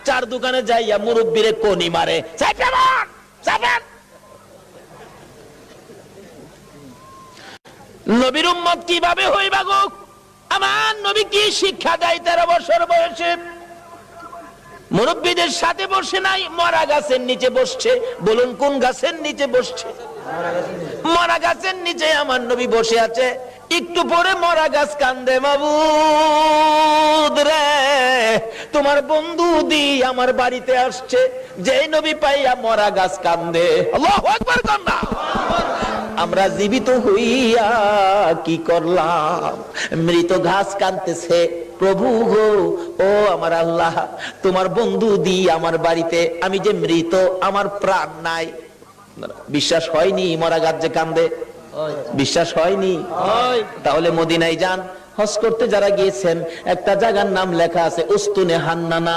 চার দোকানে যাইয়া মুরব্বিরে কোনি মারে, নবীর উম্মত কিভাবে হইবা গো? আমার নবী কি শিক্ষা দেয় 13 বছর বয়সে? মুরব্বীদের সাথে বসে নাই, মরা গাছের নিচে বসছে। বলুন কোন গাছের নিচে বসছে? মরা গাছের নিচে আমার নবী বসে আছে। একটু পরে মরা গাছ কান্দে, মাবুদ রে তোমার বন্ধু দি আমার বাড়িতে আসছে। যে নবী পাইয়া মরা গাছ কান্দে, আল্লাহু আকবার কন্যা। আমরা জীবিত হইয়া কি করলাম? মৃত ঘাস কাঁদতেছে, প্রভু গো ও আমার আল্লাহ, তোমার বন্ধু দি আমার বাড়িতে, আমি যে মৃত, আমার প্রাণ নাই। বিশ্বাস হয়নি মরা গাছ যে কান্দে? বিশ্বাস হয়নি? তাহলে মদিনায় যান, হজ করতে যারা গিয়েছেন, একটা জায়গার নাম লেখা আছে উস্তুনে হান্নানা।